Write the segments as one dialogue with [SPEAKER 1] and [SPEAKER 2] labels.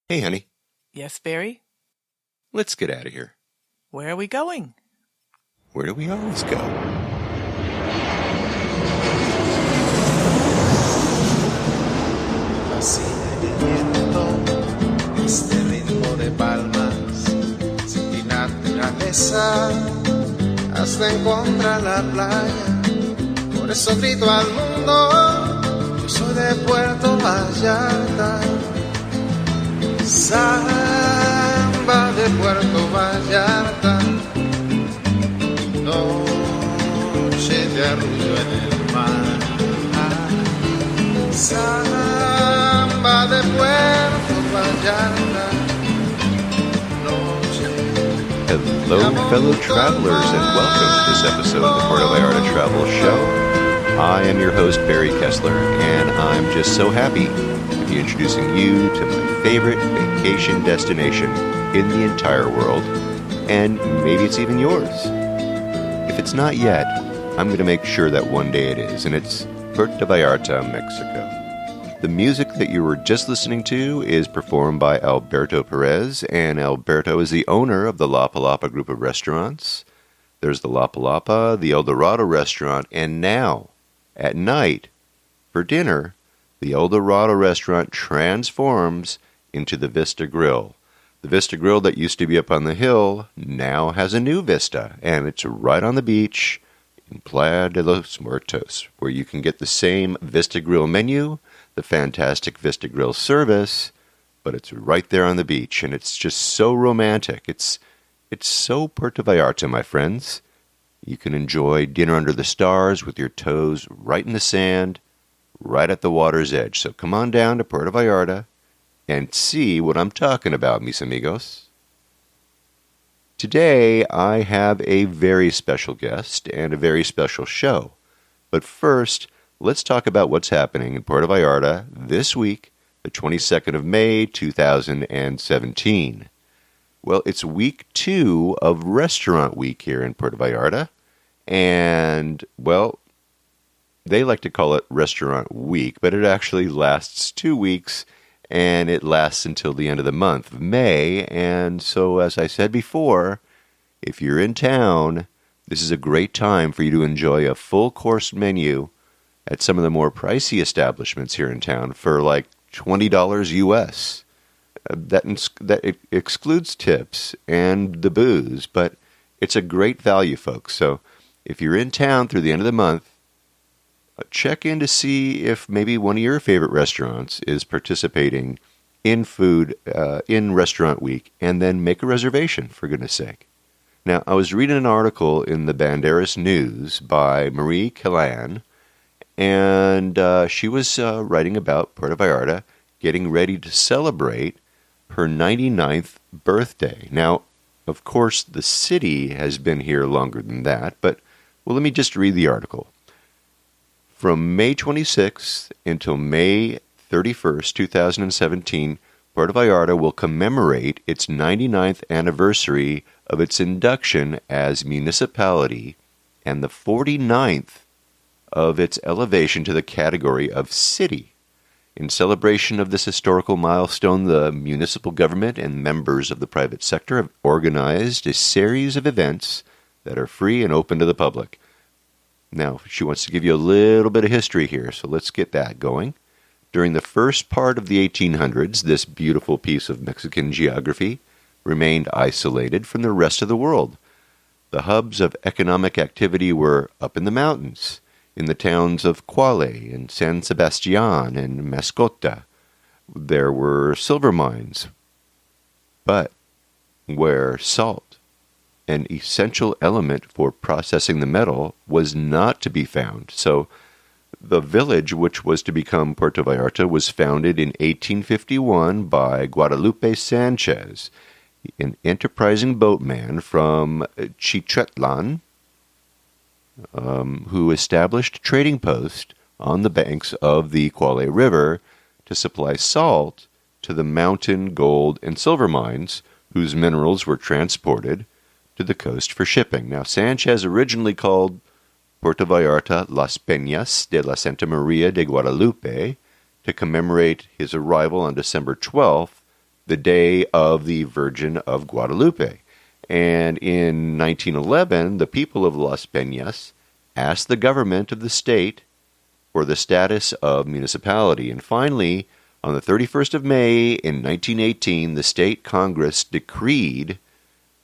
[SPEAKER 1] Hey, honey.
[SPEAKER 2] Yes, Barry?
[SPEAKER 1] Let's get out of here.
[SPEAKER 2] Where are we going?
[SPEAKER 1] Where do we always go?
[SPEAKER 3] Fascina el viento, este ritmo de palmas, sin ti naturaleza, hasta encontrar la playa. Por eso grito al mundo, yo soy de Puerto Vallarta. Samba de Puerto Vallarta, noche de arrullo en el mar. Samba de Puerto Vallarta, noche.
[SPEAKER 1] Hello, fellow travelers, and welcome to this episode of the Puerto Vallarta Travel Show. I am your host, Barry Kessler, and I'm just so happy to be introducing you to my favorite vacation destination in the entire world, and maybe it's even yours. If it's not yet, I'm going to make sure that one day it is, and it's Puerto Vallarta, Mexico. The music that you were just listening to is performed by Alberto Perez, and Alberto is the owner of the La Palapa group of restaurants. There's the La Palapa, the El Dorado restaurant, and now, at night, for dinner, the El Dorado restaurant transforms into the Vista Grill. The Vista Grill that used to be up on the hill now has a new vista, and it's right on the beach in Playa de los Muertos, where you can get the same Vista Grill menu, the fantastic Vista Grill service, but it's right there on the beach, and it's just so romantic. It's so Puerto Vallarta, my friends. You can enjoy dinner under the stars with your toes right in the sand, right at the water's edge. So come on down to Puerto Vallarta and see what I'm talking about, mis amigos. Today, I have a very special guest and a very special show. But first, let's talk about what's happening in Puerto Vallarta this week, the 22nd of May, 2017. Well, it's week 2 of Restaurant Week here in Puerto Vallarta. And, well, they like to call it Restaurant Week, but it actually lasts 2 weeks, and it lasts until the end of the month of May. And so, as I said before, if you're in town, this is a great time for you to enjoy a full-course menu at some of the more pricey establishments here in town for like $20 US. That excludes tips and the booze, but it's a great value, folks. So if you're in town through the end of the month, check in to see if maybe one of your favorite restaurants is participating in food in Restaurant Week, and then make a reservation, for goodness sake. Now, I was reading an article in the Banderas News by Marie Killan, and she was writing about Puerto Vallarta getting ready to celebrate her 99th birthday. Now, of course, the city has been here longer than that, but, well, let me just read the article. From May 26th until May 31st, 2017, Puerto Vallarta will commemorate its 99th anniversary of its induction as municipality and the 49th of its elevation to the category of city. In celebration of this historical milestone, the municipal government and members of the private sector have organized a series of events that are free and open to the public. Now, she wants to give you a little bit of history here, so let's get that going. During the first part of the 1800s, this beautiful piece of Mexican geography remained isolated from the rest of the world. The hubs of economic activity were up in the mountains, in the towns of Cuale and San Sebastián and Mascota. There were silver mines, but where salt, an essential element for processing the metal, was not to be found. So the village, which was to become Puerto Vallarta, was founded in 1851 by Guadalupe Sanchez, an enterprising boatman from Chichitlan, who established a trading post on the banks of the Cuale River to supply salt to the mountain gold and silver mines, whose minerals were transported to the coast for shipping. Now, Sanchez originally called Puerto Vallarta Las Peñas de la Santa Maria de Guadalupe to commemorate his arrival on December 12th, the Day of the Virgin of Guadalupe. And in 1911, the people of Las Peñas asked the government of the state for the status of municipality. And finally, on the 31st of May in 1918, the state Congress decreed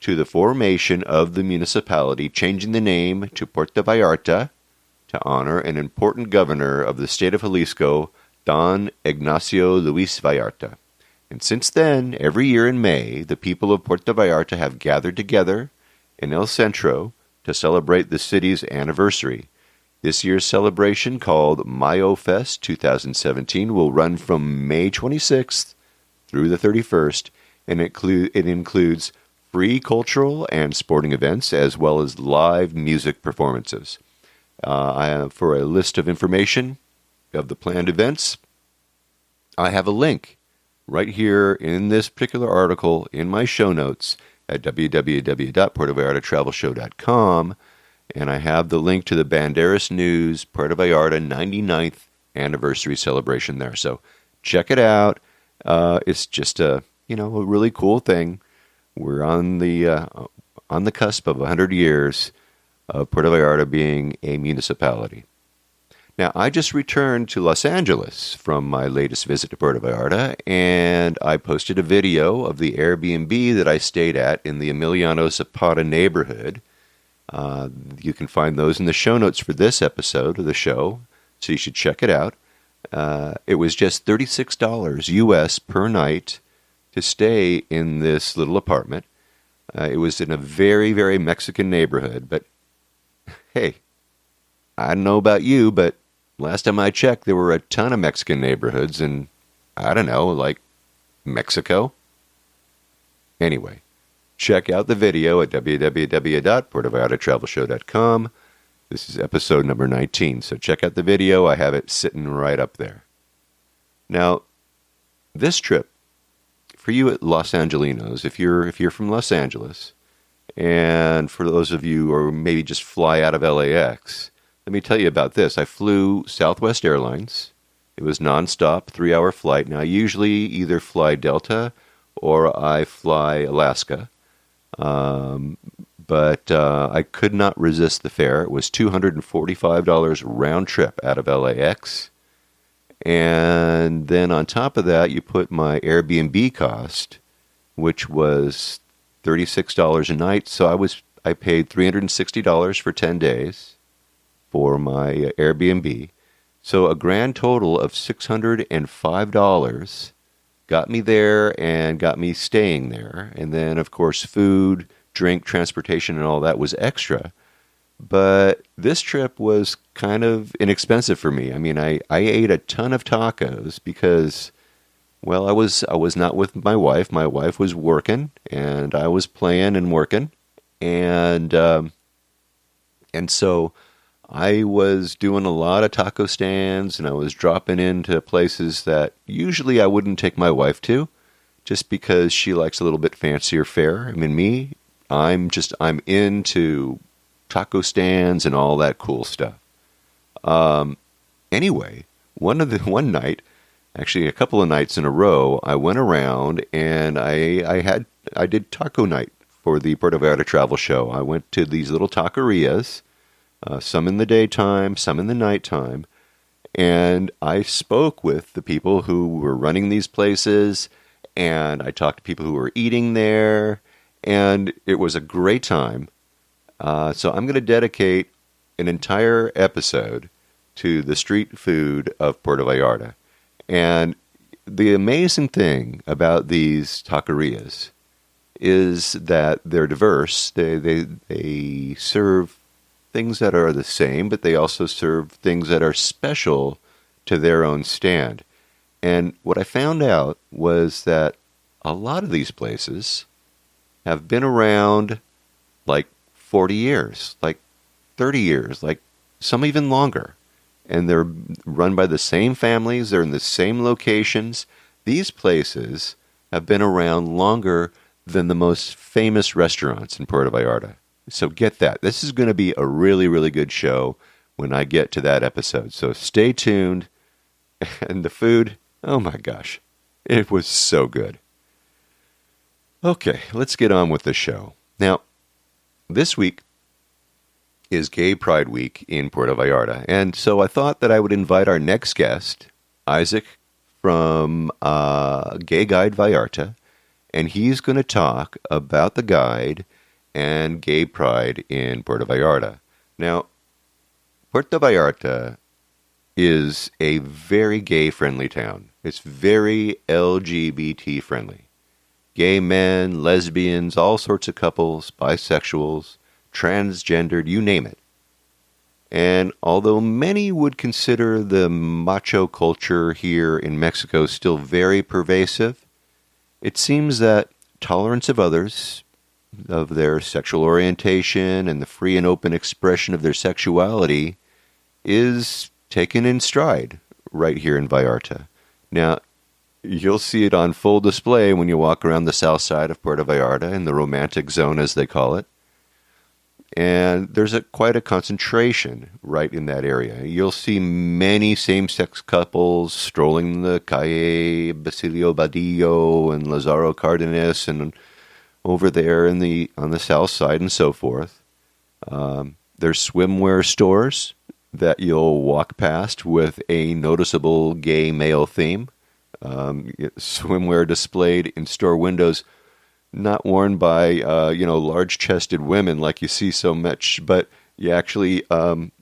[SPEAKER 1] to the formation of the municipality, changing the name to Puerto Vallarta to honor an important governor of the state of Jalisco, Don Ignacio Luis Vallarta. And since then, every year in May, the people of Puerto Vallarta have gathered together in El Centro to celebrate the city's anniversary. This year's celebration, called Mayo Fest 2017, will run from May 26th through the 31st, and it includes free cultural and sporting events, as well as live music performances. For a list of information of the planned events, I have a link right here in this particular article in my show notes at www.puertovallartatravelshow.com, and I have the link to the Banderas News Puerto Vallarta 99th anniversary celebration there. So check it out. It's just a really cool thing. We're on the cusp of 100 years of Puerto Vallarta being a municipality. Now, I just returned to Los Angeles from my latest visit to Puerto Vallarta, and I posted a video of the Airbnb that I stayed at in the Emiliano Zapata neighborhood. You can find those in the show notes for this episode of the show, so you should check it out. It was just $36 US per night to stay in this little apartment. It was in a very, very Mexican neighborhood, but hey, I don't know about you, but last time I checked, there were a ton of Mexican neighborhoods in, I don't know, like Mexico. Anyway, check out the video at www.puertovallartatravelshow.com. This is episode number 19, so check out the video. I have it sitting right up there. Now, this trip, for you Los Angelinos, if you're from Los Angeles, and for those of you who are maybe just fly out of LAX, let me tell you about this. I flew Southwest Airlines. It was nonstop, 3-hour flight. Now, I usually either fly Delta or I fly Alaska. But I could not resist the fare. It was $245 round trip out of LAX. And then on top of that, you put my Airbnb cost, which was $36 a night. So I paid $360 for 10 days for my Airbnb. So a grand total of $605 got me there and got me staying there. And then, of course, food, drink, transportation, and all that was extra. But this trip was kind of inexpensive for me. I mean, I ate a ton of tacos because, well, I was not with my wife. My wife was working, and I was playing and working. And so I was doing a lot of taco stands, and I was dropping into places that usually I wouldn't take my wife to, just because she likes a little bit fancier fare. I mean, I'm into taco stands and all that cool stuff. Anyway, one night, actually a couple of nights in a row, I went around and I did taco night for the Puerto Vallarta Travel Show. I went to these little taquerias, some in the daytime, some in the nighttime, and I spoke with the people who were running these places, and I talked to people who were eating there, and it was a great time. So I'm going to dedicate an entire episode to the street food of Puerto Vallarta. And the amazing thing about these taquerias is that they're diverse. They serve things that are the same, but they also serve things that are special to their own stand. And what I found out was that a lot of these places have been around like 40 years, like 30 years, like some even longer. And they're run by the same families. They're in the same locations. These places have been around longer than the most famous restaurants in Puerto Vallarta. So get that. This is going to be a really, really good show when I get to that episode. So stay tuned. And the food, oh my gosh, it was so good. Okay, let's get on with the show. Now, this week is Gay Pride Week in Puerto Vallarta, and so I thought that I would invite our next guest, Issac from Gay Guide Vallarta, and he's going to talk about the guide and gay pride in Puerto Vallarta. Now, Puerto Vallarta is a very gay-friendly town. It's very LGBT-friendly. Gay men, lesbians, all sorts of couples, bisexuals, transgendered, you name it. And although many would consider the macho culture here in Mexico still very pervasive, it seems that tolerance of others, of their sexual orientation, and the free and open expression of their sexuality is taken in stride right here in Vallarta. Now, you'll see it on full display when you walk around the south side of Puerto Vallarta in the romantic zone, as they call it. And there's quite a concentration right in that area. You'll see many same-sex couples strolling the calle Basilio Badillo and Lazaro Cardenas and over there on the south side and so forth. There's swimwear stores that you'll walk past with a noticeable gay male theme. Swimwear displayed in store windows, not worn by large-chested women like you see so much, but you actually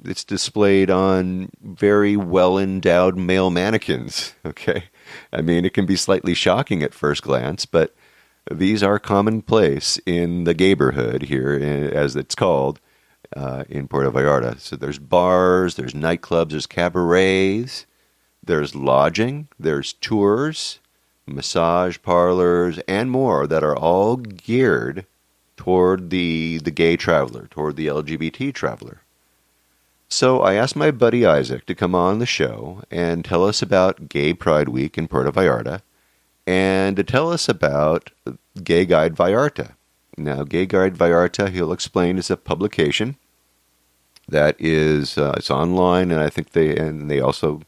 [SPEAKER 1] it's displayed on very well-endowed male mannequins. Okay, I mean, it can be slightly shocking at first glance, but these are commonplace in the gayborhood here, as it's called, in Puerto Vallarta. So there's bars, there's nightclubs, there's cabarets, there's lodging, there's tours, massage parlors, and more that are all geared toward the gay traveler, toward the LGBT traveler. So I asked my buddy Issac to come on the show and tell us about Gay Pride Week in Puerto Vallarta and to tell us about Gay Guide Vallarta. Now, Gay Guide Vallarta, he'll explain, is a publication that is it's online, and I think they also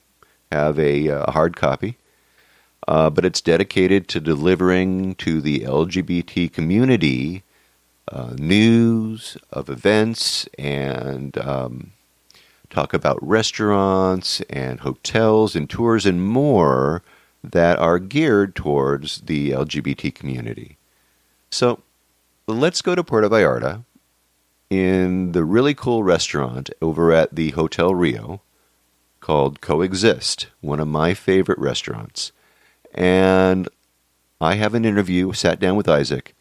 [SPEAKER 1] have a hard copy. But it's dedicated to delivering to the LGBT community news of events and talk about restaurants and hotels and tours and more that are geared towards the LGBT community. So let's go to Puerto Vallarta in the really cool restaurant over at the Hotel Rio called Coexist, one of my favorite restaurants. And I have an interview, sat down with Issac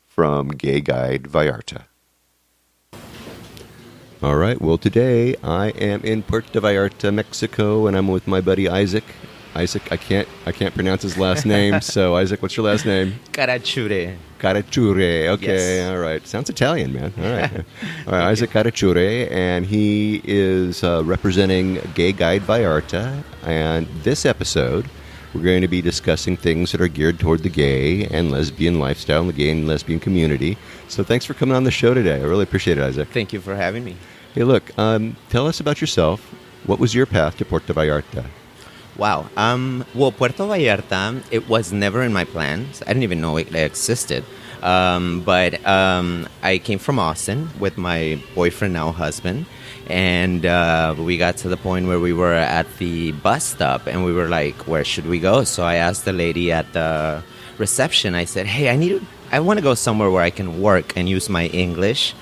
[SPEAKER 1] from Gay Guide Vallarta. All right, well, today I am in Puerto Vallarta, Mexico, and I'm with my buddy Issac. Issac, I can't pronounce his last name, so Issac, what's your last name?
[SPEAKER 4] Carachure.
[SPEAKER 1] Carachure, okay,
[SPEAKER 4] Yes.
[SPEAKER 1] All right. Sounds Italian, man. All right. All right, Issac Carachure, and he is representing Gay Guide Vallarta, and this episode we're going to be discussing things that are geared toward the gay and lesbian lifestyle and the gay and lesbian community. So thanks for coming on the show today. I really appreciate it, Issac.
[SPEAKER 4] Thank you for having me.
[SPEAKER 1] Hey, look, tell us about yourself. What was your path to Puerto Vallarta?
[SPEAKER 4] Wow. Well, Puerto Vallarta, it was never in my plans. I didn't even know it existed. But I came from Austin with my boyfriend, now husband. And we got to the point where we were at the bus stop and we were like, where should we go? So I asked the lady at the reception, I said, hey, I want to go somewhere where I can work and use my English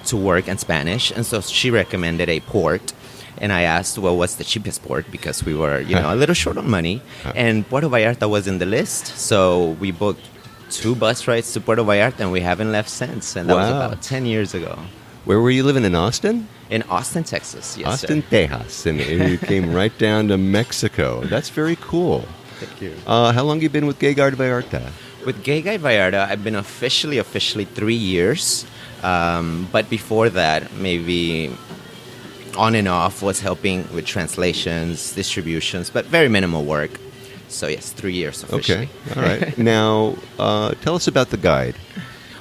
[SPEAKER 4] to work and Spanish. And so she recommended a port. And I asked, well, what's the cheapest port? Because we were, a little short on money. And Puerto Vallarta was in the list. So we booked 2 bus rides to Puerto Vallarta and we haven't left since. And that was about 10 years ago.
[SPEAKER 1] Where were you living, in Austin?
[SPEAKER 4] In Austin, Texas, yes,
[SPEAKER 1] Austin,
[SPEAKER 4] sir.
[SPEAKER 1] Texas. And you came right down to Mexico. That's very cool.
[SPEAKER 4] Thank you.
[SPEAKER 1] How long have you been with Gay Guide Vallarta?
[SPEAKER 4] With Gay Guide Vallarta, I've been officially 3 years. But before that, maybe on and off, was helping with translations, distributions, but very minimal work. So yes, 3 years officially.
[SPEAKER 1] Okay, all right. Now, tell us about the guide.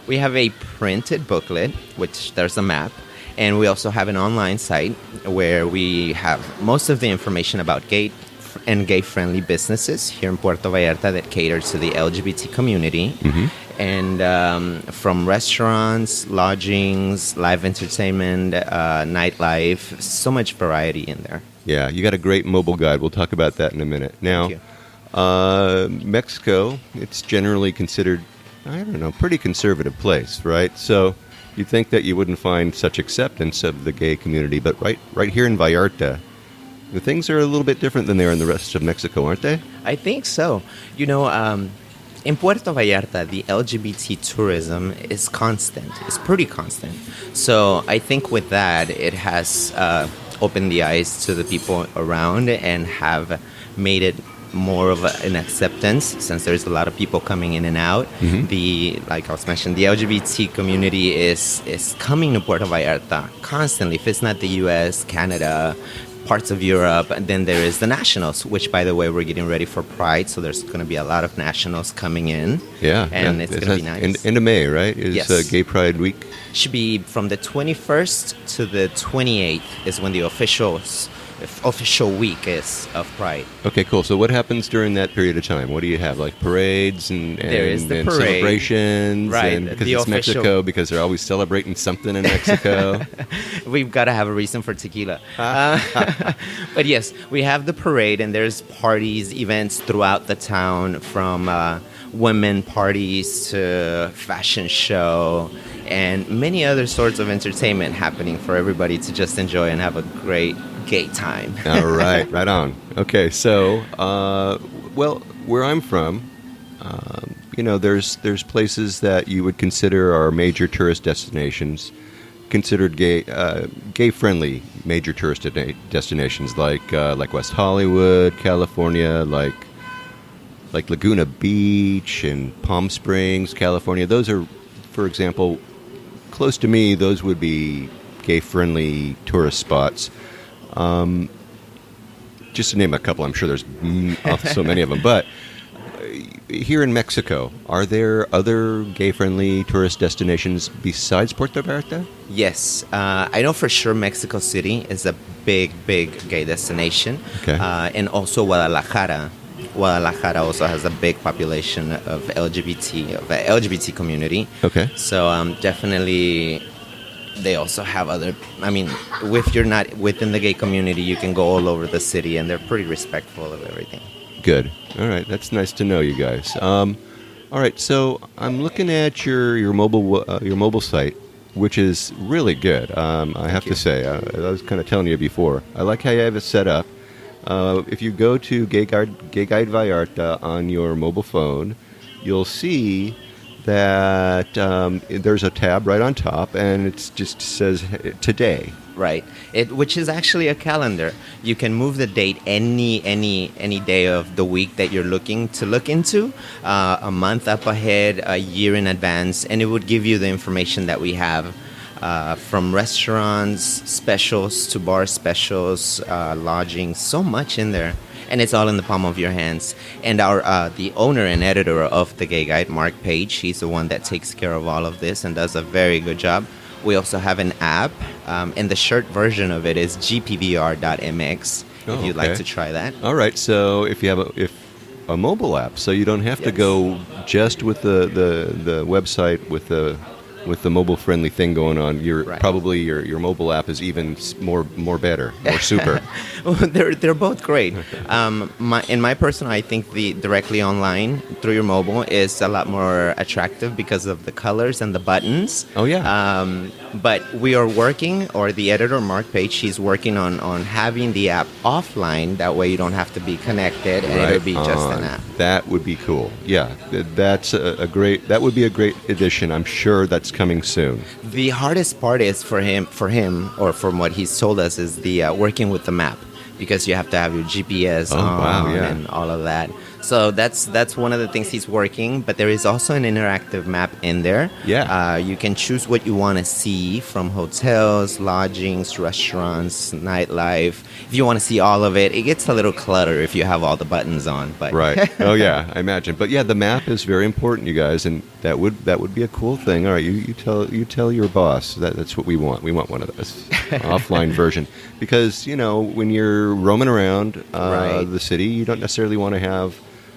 [SPEAKER 4] We have a printed booklet, which there's a map, and we also have an online site where we have most of the information about gay and gay-friendly businesses here in Puerto Vallarta that cater to the LGBT community. And from restaurants, lodgings, live entertainment, nightlife, so much variety in there.
[SPEAKER 1] Yeah, you got a great mobile guide. We'll talk about that in a minute. Now, Mexico, it's generally considered, I don't know, pretty conservative place, right? So you'd think that you wouldn't find such acceptance of the gay community, but right here in Vallarta, the things are a little bit different than they are in the rest of Mexico, aren't they?
[SPEAKER 4] I think so. You know, in Puerto Vallarta, the LGBT tourism is constant. It's pretty constant. So I think with that, it has opened the eyes to the people around and have made it more of an acceptance since there's a lot of people coming in and out. Like I was mentioning, the LGBT community is coming to Puerto Vallarta constantly. If it's not the U.S., Canada, parts of Europe, and then there is the nationals, which, by the way, we're getting ready for Pride, so there's going to be a lot of nationals coming in. And it's going to be nice.
[SPEAKER 1] End of May, right? Is Gay Pride Week?
[SPEAKER 4] Should be from the 21st to the 28th is when the official week is of Pride.
[SPEAKER 1] Okay, cool. So what happens during that period of time? What do you have? Like parades and
[SPEAKER 4] there is the
[SPEAKER 1] and
[SPEAKER 4] parade.
[SPEAKER 1] Celebrations?
[SPEAKER 4] Right.
[SPEAKER 1] And because it's Mexico, because they're always celebrating something in Mexico.
[SPEAKER 4] We've got to have a reason for tequila. But yes, we have the parade, and there's parties, events throughout the town, from women parties to fashion show and many other sorts of entertainment happening for everybody to just enjoy and have a great gay time.
[SPEAKER 1] All right, right on. Okay, so, well, where I'm from, there's places that you would consider are major tourist destinations, considered gay-friendly major tourist destinations, like West Hollywood, California, like Laguna Beach and Palm Springs, California. Those are, for example, close to me, those would be gay-friendly tourist spots. Just to name a couple, I'm sure there's so many of them. But here in Mexico, are there other gay-friendly tourist destinations besides Puerto Vallarta?
[SPEAKER 4] Yes. I know for sure Mexico City is a big, big gay destination.
[SPEAKER 1] Okay.
[SPEAKER 4] And also Guadalajara. Guadalajara also has a big population of LGBT community.
[SPEAKER 1] Okay.
[SPEAKER 4] So definitely they also have other, if you're not within the gay community, you can go all over the city, and they're pretty respectful of everything.
[SPEAKER 1] Good. All right. That's nice to know, you guys. All right. So I'm looking at your mobile site, which is really good. I have to say, I was kind of telling you before, I like how you have it set up. If you go to Gay Guide Vallarta on your mobile phone, you'll see that there's a tab right on top, and it just says today.
[SPEAKER 4] Right, which is actually a calendar. You can move the date any day of the week that you're looking to look into, a month up ahead, a year in advance, and it would give you the information that we have. From restaurants, specials to bar specials, lodging, so much in there. And it's all in the palm of your hands. And the owner and editor of the Gay Guide, Mark Page, he's the one that takes care of all of this and does a very good job. We also have an app, and the short version of it is gpvr.mx, if you'd like to try that.
[SPEAKER 1] All right, so if you have a mobile app, so you don't have to go just with the website with the mobile-friendly thing going on, probably your mobile app is even more better, more super.
[SPEAKER 4] Well, they're both great. In my personal, I think the directly online through your mobile is a lot more attractive because of the colors and the buttons.
[SPEAKER 1] Oh yeah.
[SPEAKER 4] But we are working, or the editor Mark Page, he's working on having the app offline. That way, you don't have to be connected, and it'll be just an app.
[SPEAKER 1] That would be cool. Yeah, that's that would be a great addition. I'm sure that's coming soon.
[SPEAKER 4] The hardest part is for him, or from what he's told us, is the working with the map, because you have to have your GPS on and all of that. So that's one of the things he's working, but there is also an interactive map in there.
[SPEAKER 1] Yeah.
[SPEAKER 4] You can choose what you want to see from hotels, lodgings, restaurants, nightlife. If you want to see all of it, it gets a little cluttered if you have all the buttons on. But
[SPEAKER 1] Right. Oh yeah, I imagine. But yeah, the map is very important, you guys, and that would be a cool thing. All right, you tell your boss that's what we want. We want one of those offline version because when you're roaming around
[SPEAKER 4] Right.
[SPEAKER 1] the city, you don't necessarily want to have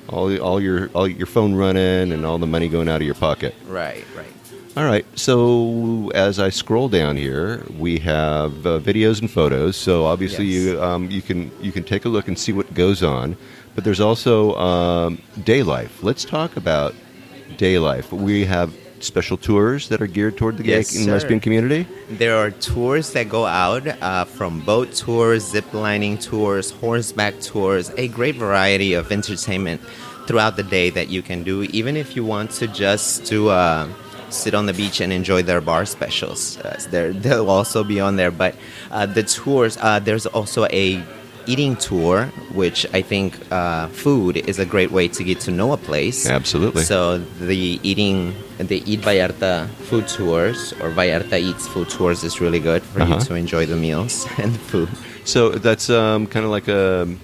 [SPEAKER 1] all your phone running and all the money going out of your pocket.
[SPEAKER 4] Right.
[SPEAKER 1] All right. So as I scroll down here, we have videos and photos. So obviously
[SPEAKER 4] Yes.
[SPEAKER 1] you can take a look and see what goes on. But there's also day life. Let's talk about day life. We have special tours that are geared toward the gay
[SPEAKER 4] Yes,
[SPEAKER 1] and
[SPEAKER 4] sir.
[SPEAKER 1] lesbian community.
[SPEAKER 4] There are tours that go out from boat tours, zip lining tours, horseback tours, a great variety of entertainment throughout the day that you can do, even if you want to just do sit on the beach and enjoy their bar specials. They'll also be on there. But the tours, there's also a eating tour, which I think food is a great way to get to know a place.
[SPEAKER 1] Absolutely.
[SPEAKER 4] So the Eat Vallarta food tours or Vallarta Eats food tours is really good for you to enjoy the meals and the food.
[SPEAKER 1] So that's kind of like a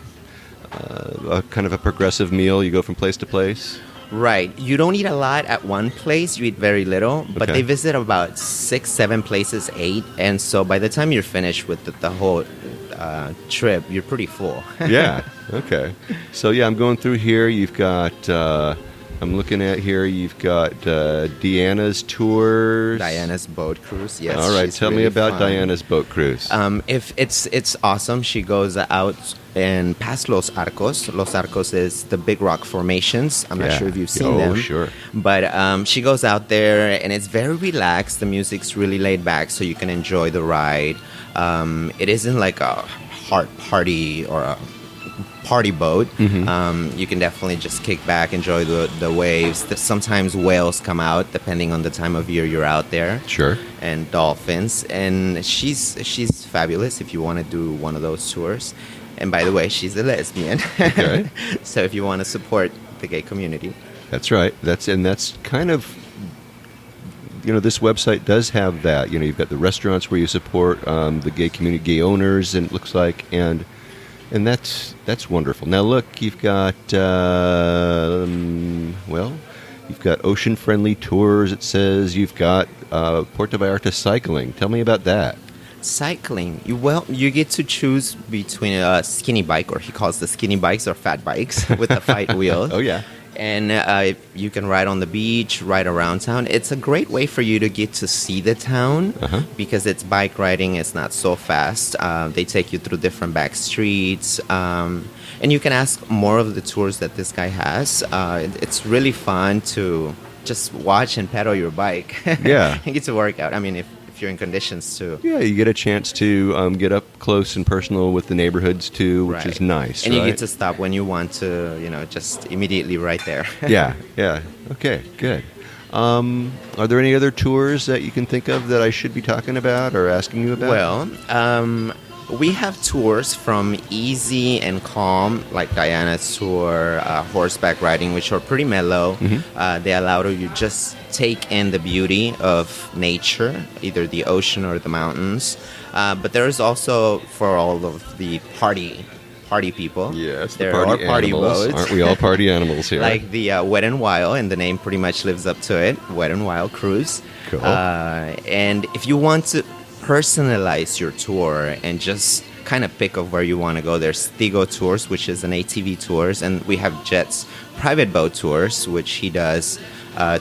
[SPEAKER 1] kind of a progressive meal. You go from place to place.
[SPEAKER 4] Right. You don't eat a lot at one place. You eat very little, but
[SPEAKER 1] Okay.
[SPEAKER 4] they visit about 6, 7 places, 8. And so by the time you're finished with the whole trip, you're pretty full.
[SPEAKER 1] Yeah. Okay. So yeah, I'm going through here. You've got. I'm looking at here. You've got Diana's tours.
[SPEAKER 4] Diana's boat cruise. Yes.
[SPEAKER 1] All right.
[SPEAKER 4] she's
[SPEAKER 1] Tell me
[SPEAKER 4] really
[SPEAKER 1] about
[SPEAKER 4] fun.
[SPEAKER 1] Diana's boat cruise.
[SPEAKER 4] If it's awesome. She goes out and past Los Arcos. Los Arcos is the big rock formations. I'm not
[SPEAKER 1] Yeah.
[SPEAKER 4] sure if you've seen
[SPEAKER 1] Oh,
[SPEAKER 4] them.
[SPEAKER 1] sure.
[SPEAKER 4] But she goes out there and it's very relaxed. The music's really laid back, so you can enjoy the ride. It isn't like a hard party or a party boat. You can definitely just kick back, enjoy the waves. Sometimes whales come out depending on the time of year you're out there.
[SPEAKER 1] Sure.
[SPEAKER 4] And dolphins, and she's fabulous if you want to do one of those tours. And by the way, she's a lesbian.
[SPEAKER 1] Okay.
[SPEAKER 4] So if you want to support the gay community,
[SPEAKER 1] That's right. That's kind of, this website does have that. You've got the restaurants where you support the gay community, gay owners, and it looks like, and that's wonderful. Now look, you've got you've got ocean friendly tours. It says you've got Puerto Vallarta cycling. Tell me about that.
[SPEAKER 4] cycling. You get to choose between a skinny bike, or he calls the skinny bikes or fat bikes with the fight wheels.
[SPEAKER 1] Oh yeah.
[SPEAKER 4] And you can ride on the beach, ride around town. It's a great way for you to get to see the town because it's bike riding. It's not so fast. They take you through different back streets. And you can ask more of the tours that this guy has. It's really fun to just watch and pedal your bike.
[SPEAKER 1] Yeah.
[SPEAKER 4] And get to work out. I mean, if you're in conditions to.
[SPEAKER 1] Yeah, you get a chance to get up close and personal with the neighborhoods too, which is nice.
[SPEAKER 4] And
[SPEAKER 1] right?
[SPEAKER 4] you get to stop when you want to, just immediately right there.
[SPEAKER 1] Yeah. Okay, good. Are there any other tours that you can think of that I should be talking about or asking you about?
[SPEAKER 4] Well, we have tours from easy and calm, like Diana's tour, horseback riding, which are pretty mellow. They allow you to just take in the beauty of nature, either the ocean or the mountains. But there is also for all of the party people.
[SPEAKER 1] yes,
[SPEAKER 4] there
[SPEAKER 1] the party
[SPEAKER 4] are party
[SPEAKER 1] animals.
[SPEAKER 4] boats.
[SPEAKER 1] Aren't we all party animals here?
[SPEAKER 4] Like the Wet and Wild, and the name pretty much lives up to it, Wet and Wild Cruise.
[SPEAKER 1] Cool.
[SPEAKER 4] And if you want to personalize your tour and just kind of pick of where you want to go, there's Stigo Tours, which is an ATV tours, and we have Jet's private boat tours, which he does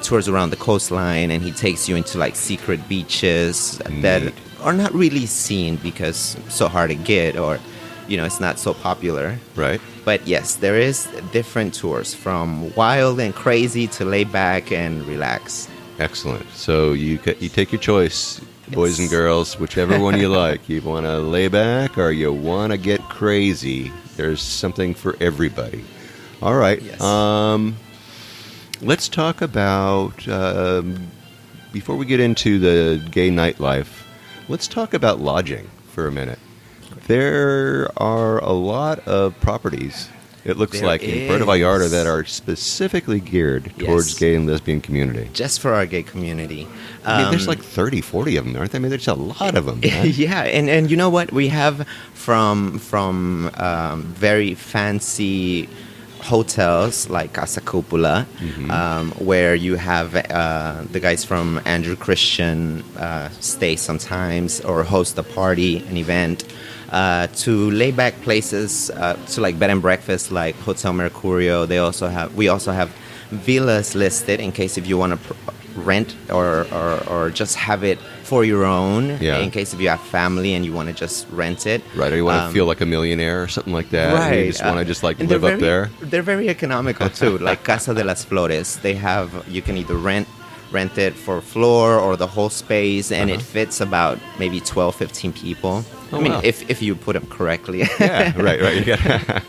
[SPEAKER 4] tours around the coastline, and he takes you into like secret beaches that are not really seen because it's so hard to get, or it's not so popular.
[SPEAKER 1] Right.
[SPEAKER 4] But yes, there is different tours from wild and crazy to lay back and relax.
[SPEAKER 1] Excellent. So you take your choice, boys and girls, whichever one you like. You want to lay back or you want to get crazy. There's something for everybody. All right.
[SPEAKER 4] Yes.
[SPEAKER 1] Let's talk about, before we get into the gay nightlife, let's talk about lodging for a minute. There are a lot of properties It looks
[SPEAKER 4] There
[SPEAKER 1] like in Puerto Vallarta
[SPEAKER 4] is.
[SPEAKER 1] that are specifically geared
[SPEAKER 4] Yes.
[SPEAKER 1] towards gay and lesbian community.
[SPEAKER 4] Just for our gay community.
[SPEAKER 1] I mean, there's like 30, 40 of them, aren't there? I mean, there's a lot of them, man.
[SPEAKER 4] Yeah, and you know what? We have from very fancy hotels like Casa Cupola, where you have the guys from Andrew Christian stay sometimes or host a party, an event, to lay back places, to like bed and breakfast like Hotel Mercurio. We also have villas listed in case if you want to rent or just have it for your own, in case if you have family and you want to just rent it.
[SPEAKER 1] Right, or you want to feel like a millionaire or something like that.
[SPEAKER 4] Right.
[SPEAKER 1] And you just want to just like
[SPEAKER 4] and
[SPEAKER 1] live
[SPEAKER 4] they're
[SPEAKER 1] up there.
[SPEAKER 4] They're very economical too. Like Casa de las Flores, you can either rent it for a floor or the whole space, and it fits about maybe 12, 15 people.
[SPEAKER 1] Oh,
[SPEAKER 4] I mean,
[SPEAKER 1] wow.
[SPEAKER 4] if you put them correctly.
[SPEAKER 1] Yeah, right. You gotta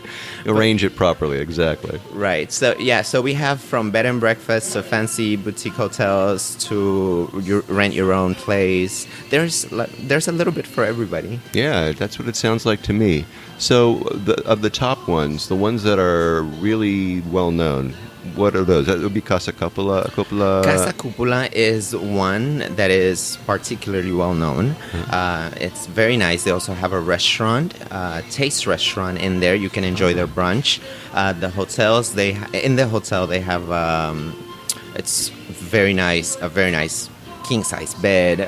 [SPEAKER 1] arrange it properly, exactly.
[SPEAKER 4] Right. So we have from bed and breakfast to fancy boutique hotels to rent your own place. There's a little bit for everybody.
[SPEAKER 1] Yeah, that's what it sounds like to me. So, of the top ones, the ones that are really well known, what are those? That would be Casa Cupola.
[SPEAKER 4] Casa Cupola is one that is particularly well known. It's very nice. They also have a restaurant, taste restaurant in there. You can enjoy their brunch. The hotels in the hotel they have it's very nice. A very nice king size bed.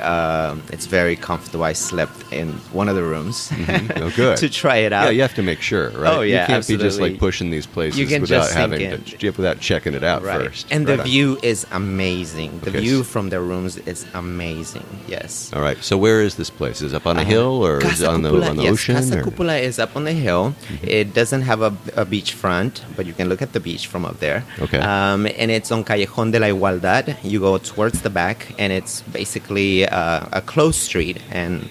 [SPEAKER 4] It's very comfortable. I slept in one of the rooms.
[SPEAKER 1] Oh, good.
[SPEAKER 4] To try it out.
[SPEAKER 1] Yeah, you have to make sure, right?
[SPEAKER 4] Oh, yeah,
[SPEAKER 1] you can't be just
[SPEAKER 4] absolutely.
[SPEAKER 1] like pushing these places
[SPEAKER 4] You can
[SPEAKER 1] without
[SPEAKER 4] just sink
[SPEAKER 1] without checking it out
[SPEAKER 4] Right.
[SPEAKER 1] first.
[SPEAKER 4] And
[SPEAKER 1] Right
[SPEAKER 4] the
[SPEAKER 1] on.
[SPEAKER 4] view is amazing. The
[SPEAKER 1] Okay.
[SPEAKER 4] view from their rooms is amazing. Yes.
[SPEAKER 1] All right. So where is this place? Is it up on a hill or is it
[SPEAKER 4] Casa
[SPEAKER 1] on the
[SPEAKER 4] Cupola, yes,
[SPEAKER 1] ocean?
[SPEAKER 4] Casa
[SPEAKER 1] or?
[SPEAKER 4] Cupola is up on the hill. It doesn't have a beach front, but you can look at the beach from up there.
[SPEAKER 1] Okay.
[SPEAKER 4] And it's on Callejón de la Igualdad. You go towards the back, and it's basically a closed street and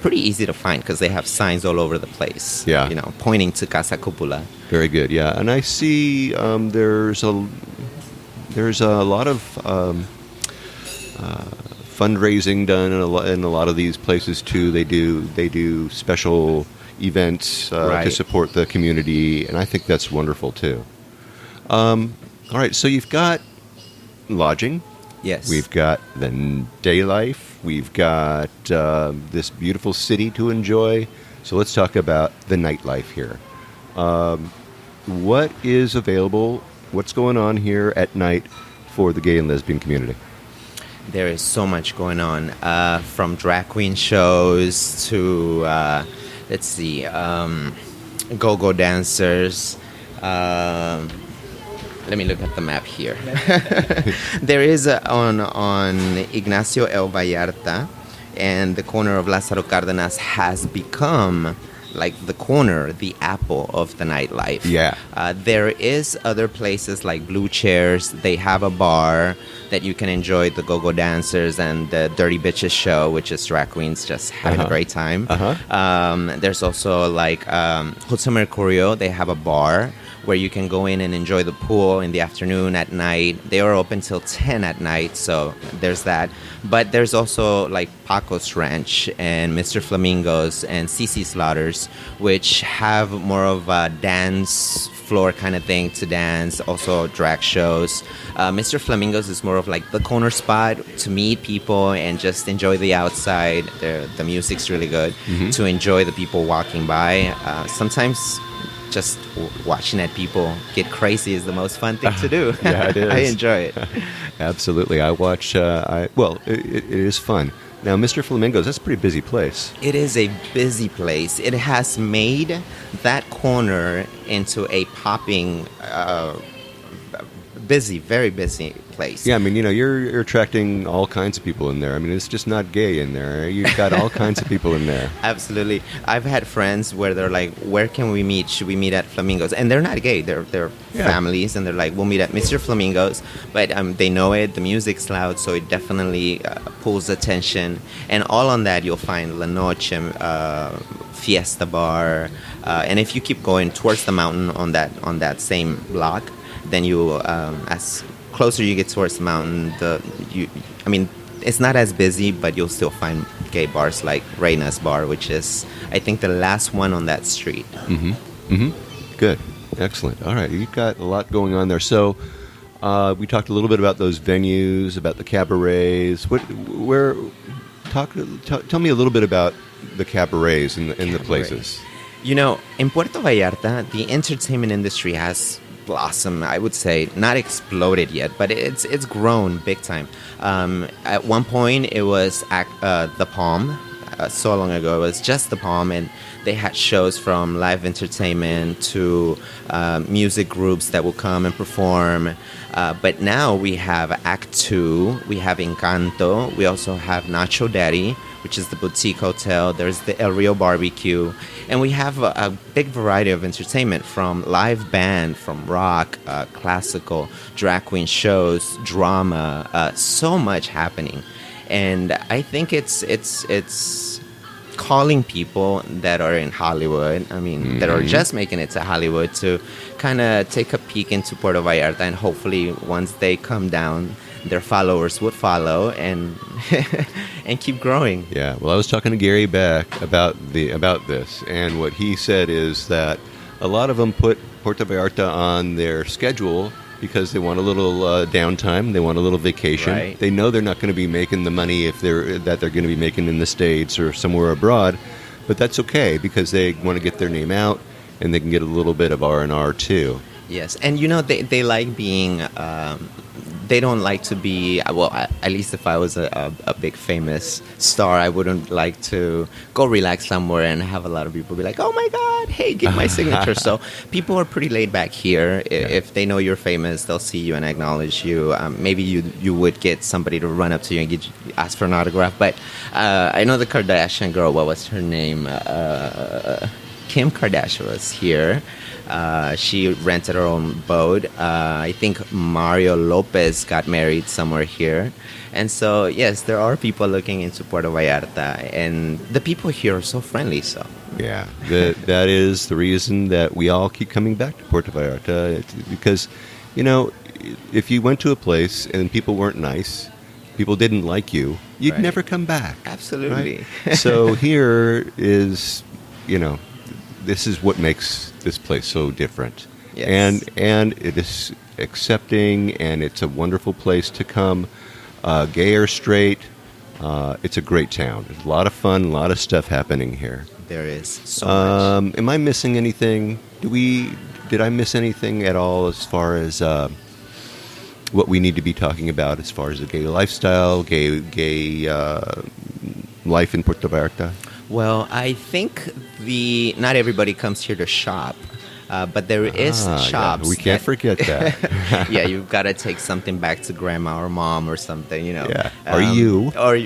[SPEAKER 4] pretty easy to find because they have signs all over the place.
[SPEAKER 1] Yeah.
[SPEAKER 4] Pointing to Casa Cupola.
[SPEAKER 1] Very good. Yeah, and I see there's a lot of fundraising done in a lot of these places too. They do special events to
[SPEAKER 4] Right.
[SPEAKER 1] support the community, and I think that's wonderful too. All right, so you've got lodging.
[SPEAKER 4] Yes.
[SPEAKER 1] We've got the day life. We've got this beautiful city to enjoy. So let's talk about the nightlife here. What is available? What's going on here at night for the gay and lesbian community?
[SPEAKER 4] There is so much going on, from drag queen shows to, let's see, go-go dancers. Let me look at the map here. There is on Ignacio El Vallarta, and the corner of Lázaro Cárdenas has become like the corner, the apple of the nightlife.
[SPEAKER 1] Yeah.
[SPEAKER 4] There is other places like Blue Chairs. They have a bar that you can enjoy the go-go dancers and the Dirty Bitches show, which is drag queens just having a great time. There's also like Hotel Mercurio. They have a bar where you can go in and enjoy the pool in the afternoon, at night. They are open till 10 at night, so there's that. But there's also like Paco's Ranch and Mr. Flamingo's and CC Slaughters, which have more of a dance floor kind of thing to dance, also drag shows. Mr. Flamingo's is more of like the corner spot to meet people and just enjoy the outside. The music's really good to enjoy the people walking by. Sometimes just watching at people get crazy is the most fun thing to do.
[SPEAKER 1] Yeah, it is.
[SPEAKER 4] I enjoy it.
[SPEAKER 1] Absolutely. I watch, it is fun. Now, Mr. Flamingo's, that's a pretty busy place.
[SPEAKER 4] It is a busy place. It has made that corner into a popping, very busy place.
[SPEAKER 1] Yeah, I mean, you're attracting all kinds of people in there. I mean, it's just not gay in there. You've got all kinds of people in there.
[SPEAKER 4] Absolutely. I've had friends where they're like, where can we meet? Should we meet at Flamingo's? And they're not gay. They're families, and they're like, we'll meet at Mr. Flamingo's. But they know it. The music's loud, so it definitely pulls attention. And all on that, you'll find La Noche, Fiesta Bar. And if you keep going towards the mountain on that same block, then you, as closer you get towards the mountain, it's not as busy, but you'll still find gay bars like Reina's Bar, which is, I think, the last one on that street.
[SPEAKER 1] Good. Excellent. All right, you've got a lot going on there. So we talked a little bit about those venues, about the cabarets. Tell me a little bit about the cabarets and the places.
[SPEAKER 4] You know, in Puerto Vallarta, the entertainment industry has blossomed. I would say not exploded yet, but it's grown big time. At one point, it was the Palm. So long ago, it was just the Palm, and they had shows from live entertainment to music groups that will come and perform. But now we have Act 2, we have Encanto, we also have Nacho Daddy, which is the boutique hotel. There's the El Rio Barbecue. And we have a big variety of entertainment, from live band, from rock, classical, drag queen shows, drama, so much happening. And I think it's calling people that are in Hollywood, that are just making it to Hollywood, to kind of take a peek into Puerto Vallarta, and hopefully once they come down, their followers would follow and and keep growing.
[SPEAKER 1] Yeah. Well, I was talking to Gary Beck about this, and what he said is that a lot of them put Puerto Vallarta on their schedule because they want a little downtime, they want a little vacation.
[SPEAKER 4] Right.
[SPEAKER 1] They know they're not going to be making the money they're going to be making in the States or somewhere abroad, but that's okay because they want to get their name out and they can get a little bit of R&R too.
[SPEAKER 4] Yes, and you know, they like being, they don't like to be, well, at least if I was a big famous star, I wouldn't like to go relax somewhere and have a lot of people be like, oh my God, hey, give my signature. So people are pretty laid back here. If they know you're famous, they'll see you and acknowledge you. Maybe you would get somebody to run up to you and ask for an autograph. But I know the Kardashian girl, what was her name? Kim Kardashian was here. She rented her own boat. I think Mario Lopez got married somewhere here. And so, yes, there are people looking into Puerto Vallarta, and the people here are so friendly. So
[SPEAKER 1] yeah, that is the reason that we all keep coming back to Puerto Vallarta, because, you know, if you went to a place and people weren't nice, people didn't like you, you'd
[SPEAKER 4] Right.
[SPEAKER 1] never come back.
[SPEAKER 4] Absolutely.
[SPEAKER 1] Right? So here is, you know, this is what makes this place so different.
[SPEAKER 4] Yes.
[SPEAKER 1] And it is accepting, and it's a wonderful place to come, gay or straight. It's a great town. There's a lot of fun, a lot of stuff happening here.
[SPEAKER 4] There is so much.
[SPEAKER 1] Am I missing anything? Did I miss anything at all as far as what we need to be talking about as far as the gay lifestyle, gay life in Puerto Vallarta?
[SPEAKER 4] Well, I think not everybody comes here to shop, but there is shops.
[SPEAKER 1] Yeah, we can't forget that.
[SPEAKER 4] Yeah, you've got to take something back to grandma or mom or something, you know.
[SPEAKER 1] Yeah. Or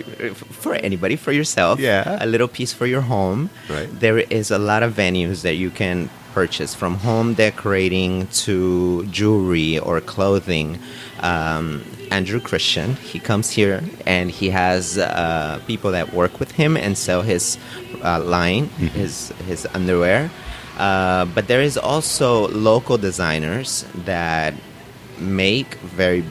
[SPEAKER 4] for anybody, for yourself.
[SPEAKER 1] Yeah.
[SPEAKER 4] A little piece for your home.
[SPEAKER 1] Right.
[SPEAKER 4] There is a lot of venues that you can purchase, from home decorating to jewelry or clothing. Andrew Christian, he comes here and he has people that work with him and sell his line, his underwear. But there is also local designers that make very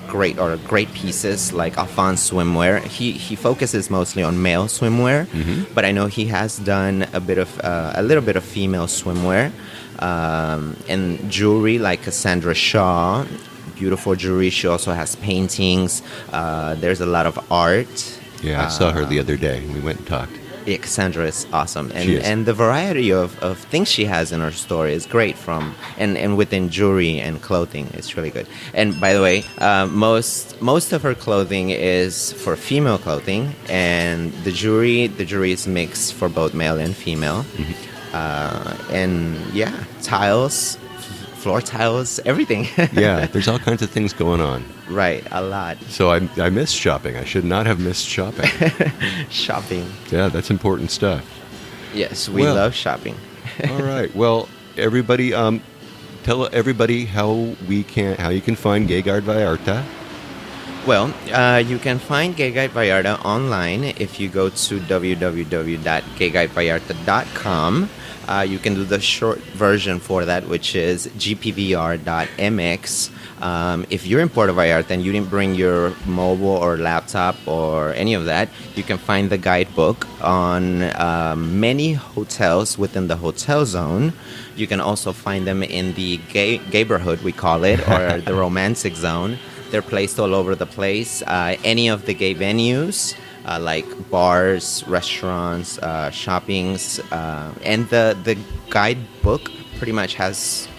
[SPEAKER 4] great pieces, like Alphonse Swimwear. He focuses mostly on male swimwear, but I know he has done a little bit of female swimwear, and jewelry like Cassandra Shaw. Beautiful jewelry. She also has paintings. There's a lot of art.
[SPEAKER 1] Yeah, I saw her the other day. We went and talked.
[SPEAKER 4] Yeah, Cassandra is awesome.
[SPEAKER 1] She is.
[SPEAKER 4] And the variety of things she has in her store is great, and within jewelry and clothing, it's really good. And by the way, most of her clothing is for female clothing, and the jewelry is mixed for both male and female. And yeah, tiles, floor tiles, everything.
[SPEAKER 1] Yeah, there's all kinds of things going on.
[SPEAKER 4] Right, a lot.
[SPEAKER 1] So I missed shopping. I should not have missed shopping.
[SPEAKER 4] Shopping.
[SPEAKER 1] Yeah, that's important stuff.
[SPEAKER 4] Yes, we
[SPEAKER 1] Well,
[SPEAKER 4] love shopping.
[SPEAKER 1] All right. Well, everybody, tell everybody how you can find Gay Guide Vallarta.
[SPEAKER 4] Well, you can find Gay Guide Vallarta online if you go to www.gayguidevallarta.com. You can do the short version for that, which is gpvr.mx. If you're in Puerto Vallarta and you didn't bring your mobile or laptop or any of that, you can find the guidebook on many hotels within the hotel zone. You can also find them in the gayborhood, we call it, or the romantic zone. They're placed all over the place. Any of the gay venues, like bars, restaurants, shoppings, and the guidebook pretty much has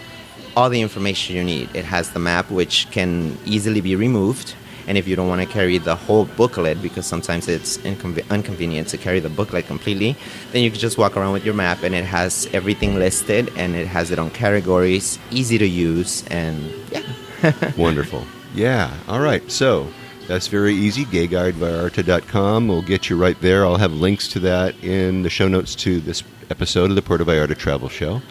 [SPEAKER 4] all the information you need. It has the map, which can easily be removed. And if you don't want to carry the whole booklet, because sometimes it's inconvenient to carry the booklet completely, then you can just walk around with your map, and it has everything listed, and it has it on categories, easy to use, and yeah.
[SPEAKER 1] Wonderful. Yeah. All right. So that's very easy. GayGuideVallarta.com will get you right there. I'll have links to that in the show notes to this episode of the Puerto Vallarta Travel Show.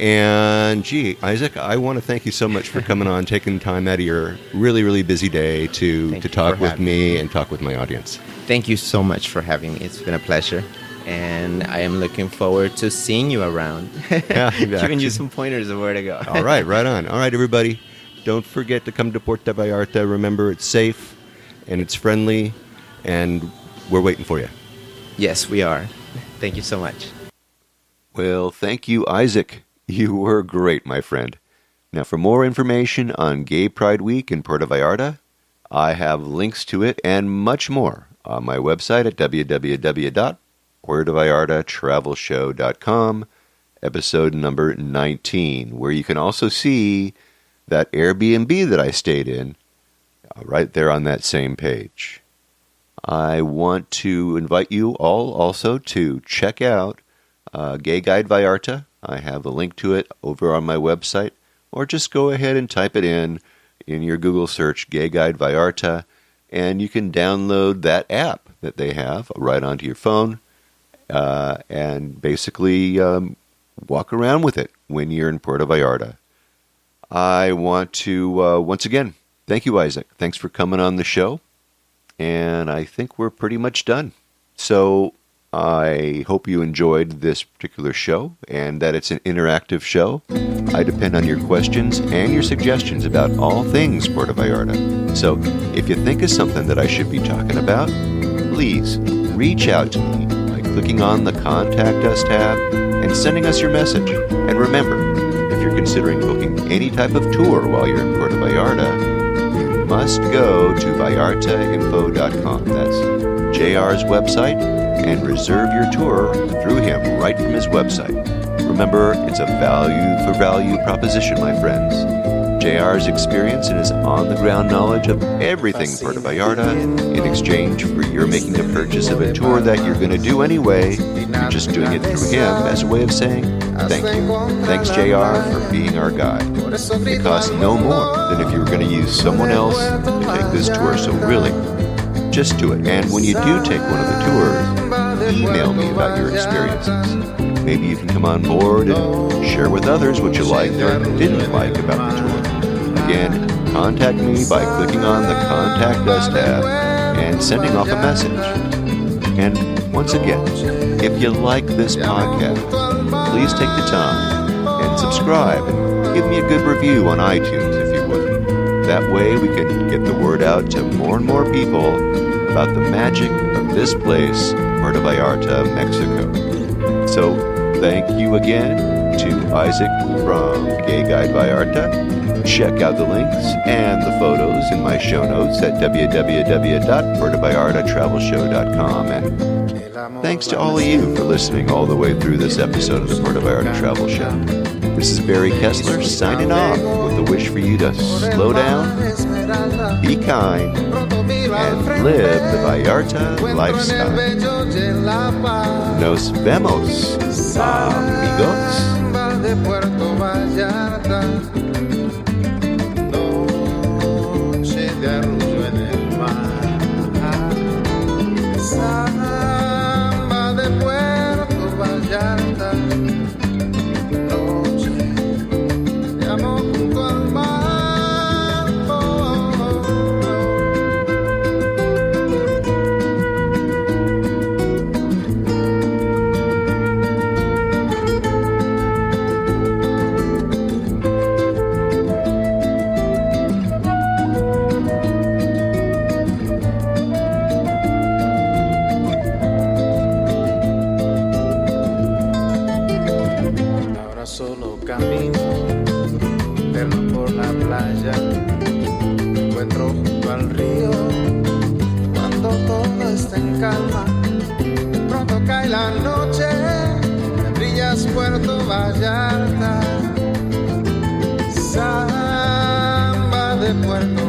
[SPEAKER 1] And, gee, Isaac, I want to thank you so much for coming on, taking time out of your really, really busy day to talk with me and talk with my audience.
[SPEAKER 4] Thank you so much for having me. It's been a pleasure. And I am looking forward to seeing you around.
[SPEAKER 1] Yeah,
[SPEAKER 4] giving you some pointers of where to go.
[SPEAKER 1] All right, right on. All right, everybody. Don't forget to come to Puerto Vallarta. Remember, it's safe and it's friendly, and we're waiting for you.
[SPEAKER 4] Yes, we are. Thank you so much.
[SPEAKER 1] Well, thank you, Isaac. You were great, my friend. Now, for more information on Gay Pride Week in Puerto Vallarta, I have links to it and much more on my website at www.puertovallartatravelshow.com, episode number 19, where you can also see that Airbnb that I stayed in right there on that same page. I want to invite you all also to check out Gay Guide Vallarta. I have a link to it over on my website, or just go ahead and type it in your Google search, Gay Guide Vallarta, and you can download that app that they have right onto your phone and basically walk around with it when you're in Puerto Vallarta. I want to, once again, thank you, Isaac. Thanks for coming on the show. And I think we're pretty much done. So I hope you enjoyed this particular show and that it's an interactive show. I depend on your questions and your suggestions about all things Puerto Vallarta. So if you think of something that I should be talking about, please reach out to me by clicking on the Contact Us tab and sending us your message. And remember, if you're considering booking any type of tour while you're in Puerto Vallarta, you must go to vallartainfo.com. That's JR's website, and reserve your tour through him right from his website. Remember, it's a value-for-value proposition, my friends. JR's experience and his on-the-ground knowledge of everything Puerto Vallarta in exchange for your making a purchase of a tour that you're going to do anyway. You're just doing it through him as a way of saying thank you. Thanks, JR, for being our guide. It costs no more than if you were going to use someone else to take this tour, so really, just do it. And when you do take one of the tours, email me about your experiences. Maybe you can come on board and share with others what you liked or didn't like about the tour. Again, contact me by clicking on the Contact Us tab and sending off a message. And once again, if you like this podcast, please take the time and subscribe and give me a good review on iTunes if you would. That way we can get the word out to more and more people about the magic of this place, Puerto Vallarta, Mexico. So thank you again to Isaac from Gay Guide Vallarta. Check out the links and the photos in my show notes at www.puertovallartatravelshow.com. And thanks to all of you for listening all the way through this episode of the Puerto Vallarta Travel Show. This is Barry Kessler signing off with a wish for you to slow down, be kind, and live the Vallarta lifestyle. Nos vemos, amigos.
[SPEAKER 3] calma. Pronto cae la noche, brillas Puerto Vallarta. Samba de Puerto